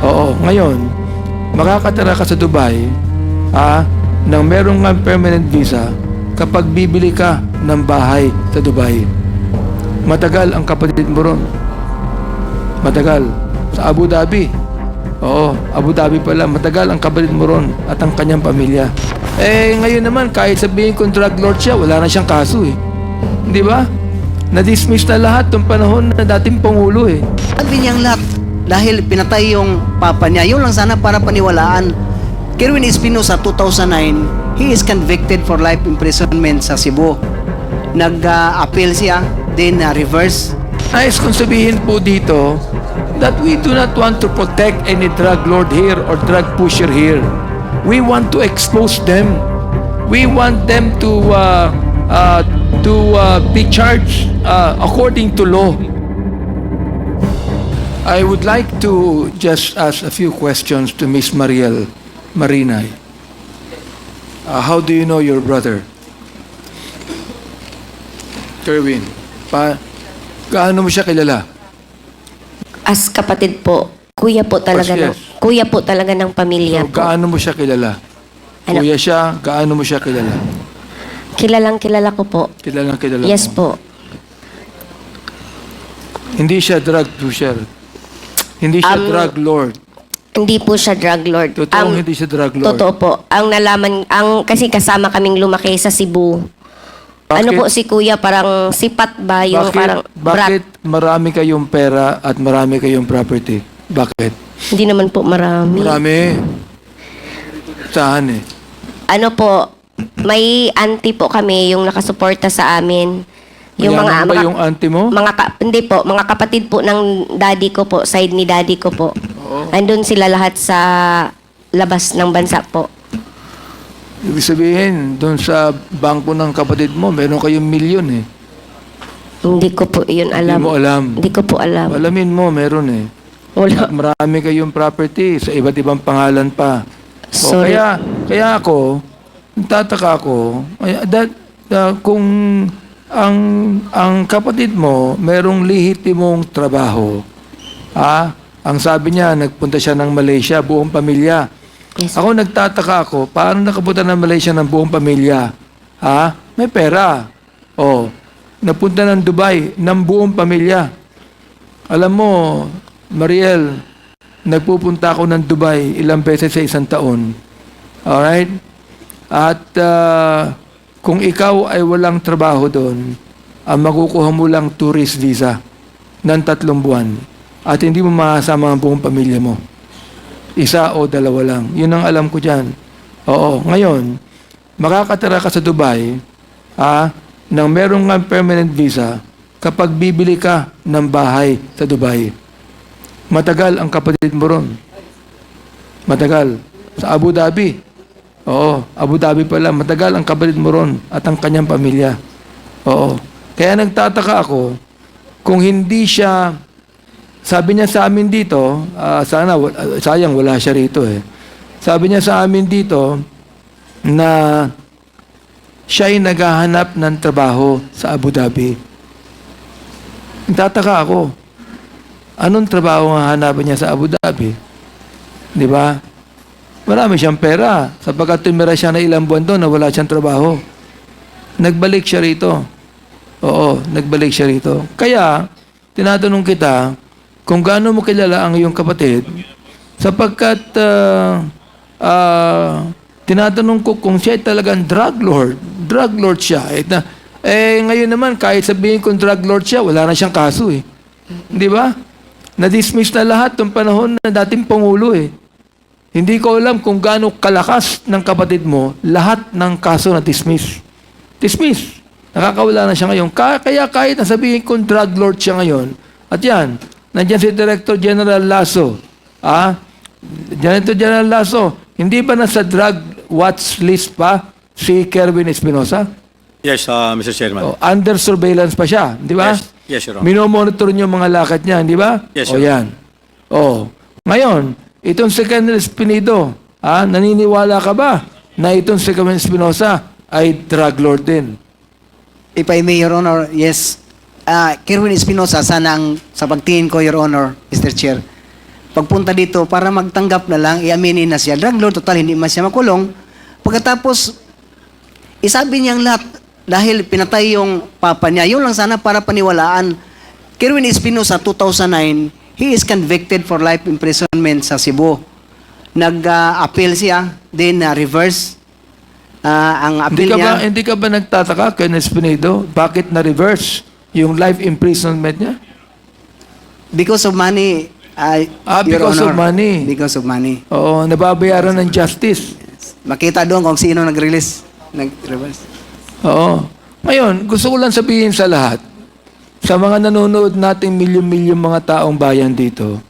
Oo, ngayon, makakatira ka sa Dubai, nang merong nga permanent visa kapag bibili ka ng bahay sa Dubai. Matagal ang kapatid mo ron. Matagal. Sa Abu Dhabi. Oo, Abu Dhabi pala. Matagal ang kapatid mo ron at ang kanyang pamilya. Ngayon naman, kahit sabihin kong drug lord siya, wala na siyang kaso eh. Di ba? Na-dismiss na lahat ng panahon na dating Pangulo eh. Sabi niyang lahat dahil pinatay yung papa niya. Yun lang sana para paniwalaan. Kerwin Espinosa, 2009, he is convicted for life imprisonment sa Cebu. Nag-appeal siya, then reverse. Nais kong sabihin po dito that we do not want to protect any drug lord here or drug pusher here. We want to expose them. We want them to be charged according to law. I would like to just ask a few questions to Miss Mariel Marinay. How do you know your brother? Kerwin, gaano mo siya kilala? As kapatid po, kuya po talaga Yes. kuya po talaga ng pamilya So, po. gaano mo siya kilala? Ano? Kuya siya, gaano mo siya kilala? Kilalang kilala ko po. Kilalang kilala Yes mo. po. Hindi siya drug pusher. Hindi siya drug lord. Hindi po siya drug lord. Totoong hindi siya drug lord. Totoo po. Ang nalaman, kasi kasama kaming lumaki sa Cebu. Bakit? Ano po si kuya, parang sipat ba yung parang bakit marami kayong pera at marami kayong property? Bakit? Hindi naman po marami. Marami. Saan eh? Ano po, may auntie po kami yung nakasuporta sa amin. Mayaman ba yung auntie mo? Hindi po, mga kapatid po ng daddy ko po, side ni daddy ko po. Oo. Andun sila lahat sa labas ng bansa po. Ibig sabihin, doon sa bangko ng kapatid mo, meron kayong milyon eh. Hindi ko po yun alam. Hindi mo alam. Hindi ko po alam. Alamin mo, meron eh. Wala. At marami kayong property sa iba't ibang pangalan pa. O Sorry. kaya ako, tataka ako, kung ang kapatid mo merong lehitimong trabaho, ang sabi niya, nagpunta siya ng Malaysia, buong pamilya. Yes. Ako nagtataka ako, paano nakapunta ng Malaysia ng buong pamilya? May pera. Napunta ng Dubai ng buong pamilya. Alam mo, Mariel, nagpupunta ako ng Dubai ilang beses sa isang taon. Alright? At kung ikaw ay walang trabaho doon, makukuha mo lang tourist visa ng 3 buwan at hindi mo makasama ang buong pamilya mo. Isa o dalawa lang. Yun ang alam ko dyan. Oo. Ngayon, makakatira ka sa Dubai, nang merong nga permanent visa kapag bibili ka ng bahay sa Dubai. Matagal ang kapatid mo ron. Matagal. Sa Abu Dhabi. Oo. Abu Dhabi pala. Matagal ang kapatid mo ron at ang kanyang pamilya. Oo. Kaya nagtataka ako kung hindi siya. Sabi niya sa amin dito, sayang wala siya rito eh. Sabi niya sa amin dito na siya ay naghahanap ng trabaho sa Abu Dhabi. Nagtataka ako. Anong trabaho ang hanapan niya sa Abu Dhabi? Di ba? Marami siyang pera. Sapagkat tumira siya na ilang buwan doon na wala siyang trabaho. Nagbalik siya rito. Oo, nagbalik siya rito. Kaya, tinatanong kita, kung gaano mo kilala ang iyong kapatid, sapagkat tinatanong ko kung siya talagang drug lord siya. Ngayon naman, kahit sabihin kong drug lord siya, wala na siyang kaso eh. Di ba? Na-dismiss na lahat ng panahon na dating Pangulo eh. Hindi ko alam kung gaano kalakas ng kapatid mo, lahat ng kaso na dismiss. Dismiss. Nakakawala na siya ngayon. Kaya kahit nasabihin kong drug lord siya ngayon, at yan, nandiyan si Director General Lasso. Director General Lasso, hindi ba nasa drug watch list pa si Kerwin Espinosa? Yes, Mr. Chairman. Under surveillance pa siya, di ba? Yes, Your Honor. Minomonitor niyo mga lakad niya, di ba? Yes, O Your yan. Ngayon, itong si Colonel Espinido, naniniwala ka ba na itong si Kerwin Espinosa ay drug lord din? If I may, Your Honor, yes. Kerwin Espinosa, sa pagtingin ko, Your Honor, Mr. Chair, pagpunta dito para magtanggap na lang, iaminin na siya. Drug lord, total, hindi man siya makulong. Pagkatapos, isabi niyang lahat, dahil pinatay yung papa niya, yun lang sana para paniwalaan. Kerwin Espinosa, 2009, he is convicted for life imprisonment sa Cebu. Nag-appeal siya, then reverse ang appeal niya. Hindi ka ba nagtataka, Ken Espinedo, bakit na-reverse yung life imprisonment niya? Because of money, Your Because of Honor. money. Because of money. Oo, nababayaran ng justice. Makita doon kung sino nag-release, nag-reverse. Oo. Ngayon, gusto ko lang sabihin sa lahat, sa mga nanonood nating milyon-milyon mga taong bayan dito,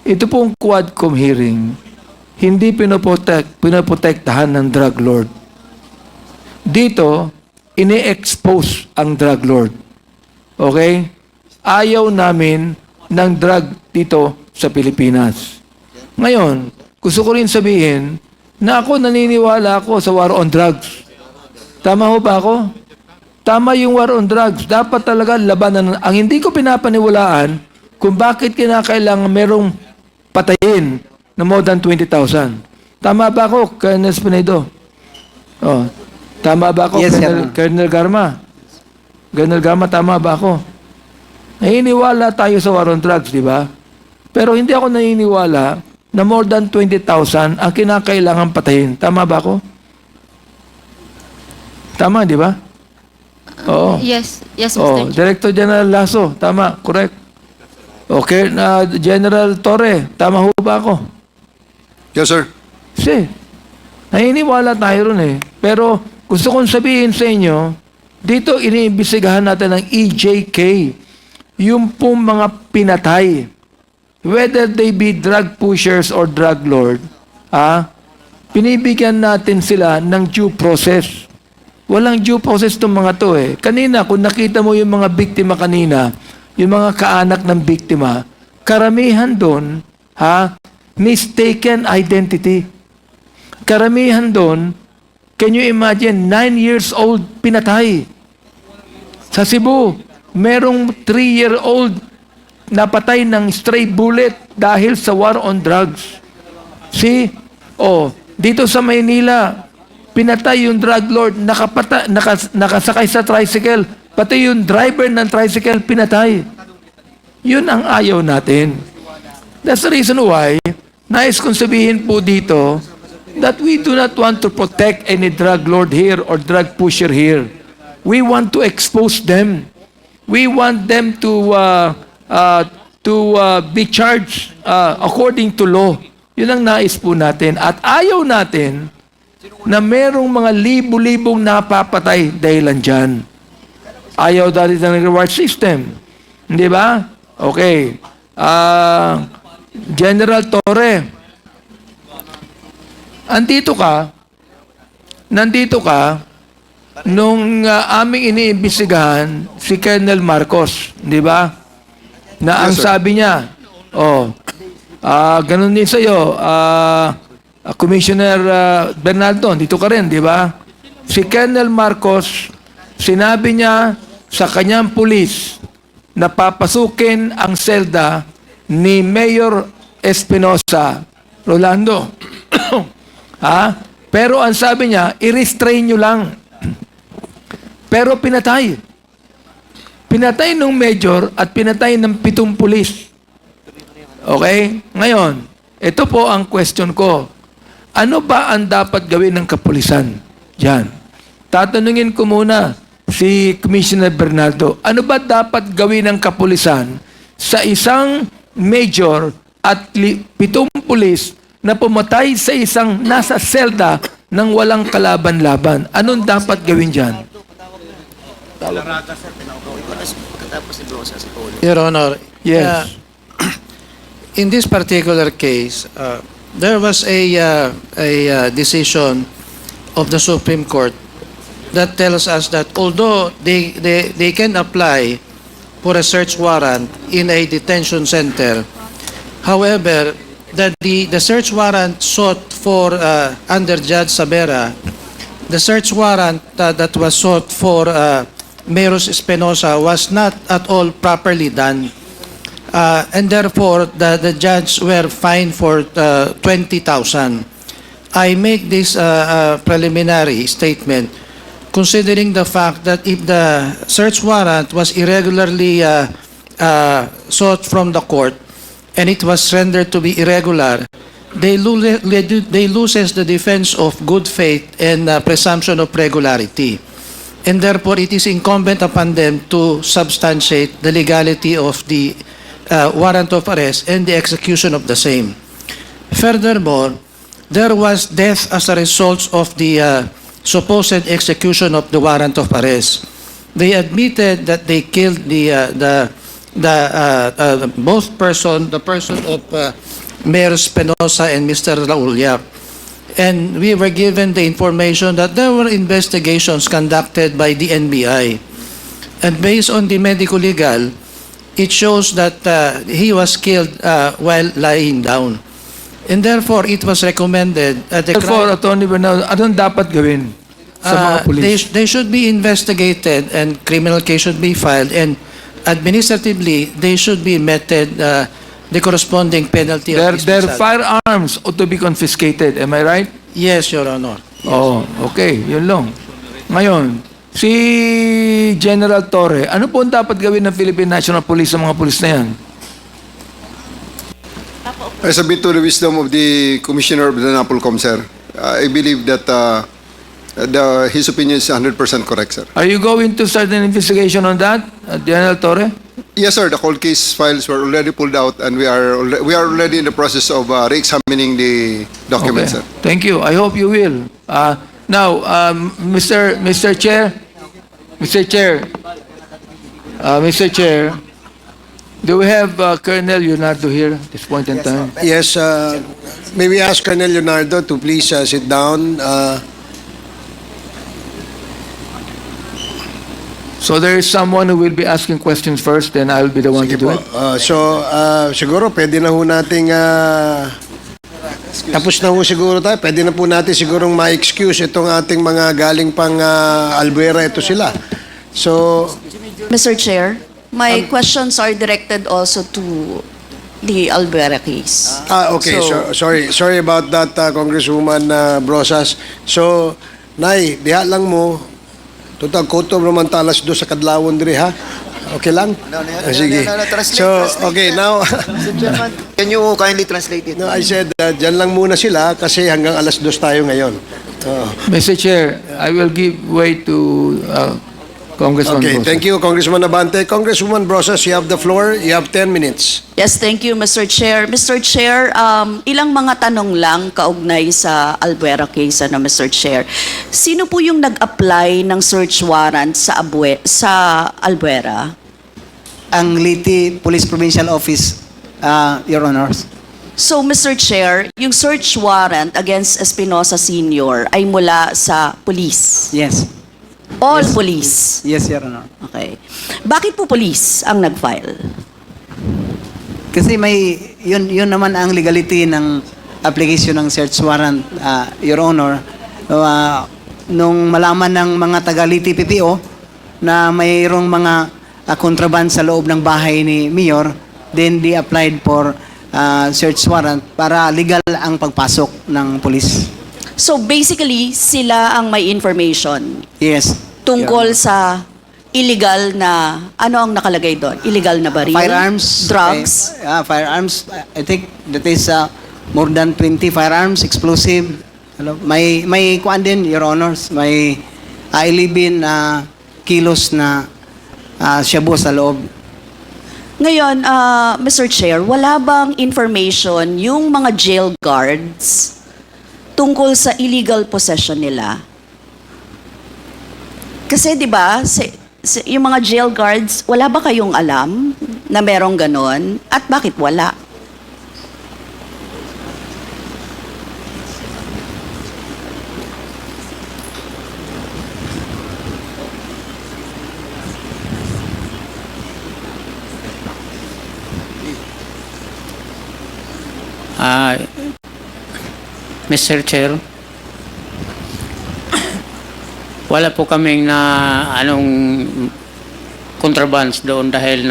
ito pong Quadcom hearing, hindi pinoprotektahan ng drug lord. Dito, ini-expose ang drug lord. Okay? Ayaw namin ng drug dito sa Pilipinas. Ngayon, gusto ko rin sabihin na ako naniniwala ako sa war on drugs. Tama ho ba ako? Tama yung war on drugs. Dapat talaga labanan. Ang hindi ko pinapaniwalaan kung bakit kinakailangan merong patayin na more than 20,000. Tama ba ako, Colonel Espinedo? Oh, tama ba ako, Yes, Colonel Garma? Colonel Garma, tama ba ako? Naniniwala tayo sa war on drugs, di ba? Pero hindi ako naniniwala na more than 20,000 ang kinakailangan patayin. Tama ba ako? Tama, di ba? Oo. Yes, yes, Oh, Mr. Chair. Director General Lasso, tama, correct. Okay, General Torre, tama ho ba ako? Yes, sir. Kasi, naniniwala tayo ron eh. Pero gusto kong sabihin sa inyo, dito iniimbestigahan natin ng EJK, yung pong mga pinatay, whether they be drug pushers or drug lord, pinibigyan natin sila ng due process. Walang due process itong mga to eh. Kanina, kung nakita mo yung mga biktima kanina, yung mga kaanak ng biktima, karamihan doon, mistaken identity. Karamihan doon, can you imagine, 9 years old pinatay. Sa Cebu, merong 3-year-old napatay ng stray bullet dahil sa war on drugs. See? Dito sa Maynila, pinatay yung drug lord, nakasakay sa tricycle, pati yung driver ng tricycle pinatay. Yun ang ayaw natin. That's the reason why, nais kong sabihin po dito, that we do not want to protect any drug lord here or drug pusher here. We want to expose them. We want them to be charged according to law. Yun ang nais po natin. At ayaw natin na merong mga libo-libong napapatay dahilan dyan. Ayaw dahil ng reward system. Hindi ba? Okay. General Torre, nandito ka nung aming iniimbestigahan si Colonel Marcos, di ba? Na ang Yes, sir. sabi niya, ganun din sa'yo, Commissioner Bernaldo, dito ka rin, di ba? Si Colonel Marcos, sinabi niya sa kanyang pulis na papasukin ang selda ni Mayor Espinosa, Rolando. Pero ang sabi niya, i-restrain nyo lang. Pero pinatay. Pinatay ng major at pinatay ng 7 pulis. Okay? Ngayon, ito po ang question ko. Ano ba ang dapat gawin ng kapulisan? Diyan. Tatanungin ko muna si Commissioner Bernardo. Ano ba dapat gawin ng kapulisan sa isang major at 7 pulis na pumatay sa isang nasa selda ng walang kalaban-laban? Anong dapat gawin dyan? Your Honor, Yes. in this particular case, there was a decision of the Supreme Court that tells us that although they can apply for a search warrant in a detention center, however, that the search warrant sought for under Judge Sabera, the search warrant that was sought for Mayor Espinosa was not at all properly done. and therefore the judge were fined for 20,000. I make this preliminary statement considering the fact that if the search warrant was irregularly sought from the court and it was rendered to be irregular, they loses the defense of good faith and presumption of regularity. And therefore, it is incumbent upon them to substantiate the legality of the warrant of arrest and the execution of the same. Furthermore, there was death as a result of the supposed execution of the warrant of arrest. They admitted that they killed the person of Mayor Espinosa and Mr. Raul Yap. And we were given the information that there were investigations conducted by the NBI. And based on the medical legal, it shows that he was killed while lying down. And therefore, it was recommended at the Therefore, Attorney Bernal, anong dapat gawin sa mga pulis? they should be investigated and criminal case should be filed, and administratively, they should be meted the corresponding penalty of Their dismissal. firearms ought to be confiscated. Am I right? Yes, Your Honor. Oh, okay. Yun lang. Ngayon, si General Torre, ano po ang dapat gawin ng Philippine National Police sa mga pulis na yan? I submit to the wisdom of the Commissioner of the NAPOLCOM, sir. I believe that his opinion is 100% correct, sir. Are you going to start an investigation on that, General Torre? Yes, sir. The cold case files were already pulled out, and we are already in the process of re-examining the documents, Okay. sir. Thank you. I hope you will. Now, Mr. Chair, do we have Colonel Leonardo here at this point in time? Yes, may we ask Colonel Leonardo to please sit down. So there is someone who will be asking questions first, then I'll be the one to Sige do po. it. Siguro pwede na ho nating tapos na ho siguro tayo. Pwede na po natin sigurong ma-excuse itong ating mga galing pang Albuera. Ito sila. So, Mr. Chair, my questions are directed also to the Albuera case. okay. Sorry about that, Congresswoman Brosas. So, Nay, diha lang mo. Total, koto naman talas do sa kadlawon dire, ha? Okay lang? Sige. So, okay, now, Can you kindly translate it? no, I said, dyan lang muna sila kasi hanggang alas 2 tayo ngayon. Mr. Chair, I will give way to Congressman Okay, Bosa. thank you, Congressman Abante. Congresswoman Brosas, you have the floor. You have 10 minutes. Yes, thank you, Mr. Chair. Mr. Chair, ilang mga tanong lang kaugnay sa Albuera case, Mr. Chair. Sino po yung nag-apply ng search warrant sa Albuera? Ang Leyte Police Provincial Office, Your Honors. So, Mr. Chair, yung search warrant against Espinosa Sr. ay mula sa police. Yes. All police. Yes, Your Honor. Okay. Bakit po police ang nag-file? Kasi yun naman ang legality ng application ng search warrant, Your Honor. Nung malaman ng mga taga-Leyte PPO na mayroong mga contraband sa loob ng bahay ni Mayor, then they applied for search warrant para legal ang pagpasok ng police. So basically, sila ang may information Yes. tungkol sa illegal na, ano ang nakalagay doon? Illegal na baril? Firearms. Drugs? Firearms. I think that is more than 20 firearms, explosive. May kuan din, Your Honors. May 11 kilos na shabu sa loob. Ngayon, Mr. Chair, wala bang information yung mga jail guards tungkol sa illegal possession nila? Kasi 'di ba, yung mga jail guards, wala ba kayong alam na merong ganon? At bakit wala? Mr. Chair, wala po kaming na contrabands doon dahil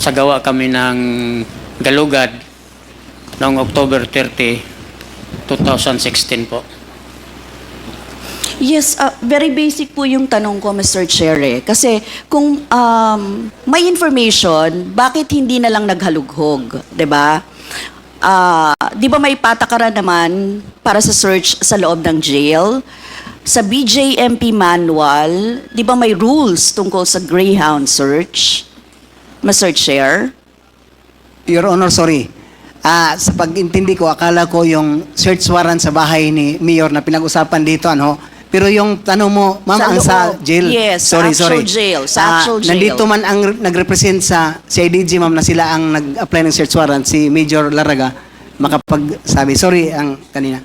nagsagawa kami ng galugad noong October 30, 2016 po. Yes, very basic po yung tanong ko, Mr. Chair. Kasi kung may information, bakit hindi na lang naghalughog? 'Di ba? Di ba may patakaran naman para sa search sa loob ng jail? Sa BJMP manual, di ba may rules tungkol sa Greyhound search? Mr. Chair? Your Honor, sorry. Sa pag-intindi ko, akala ko yung search warrant sa bahay ni Mayor na pinag-usapan dito, ano? Pero yung tanong mo, ma'am, Sa ang sa loob. jail. Yes, sa actual jail, sa actual jail. Nandito man ang nag-represent sa CIDG, ma'am, na sila ang nag-apply ng search warrant, si Major Laraga, makapagsabi. Sorry, ang kanina.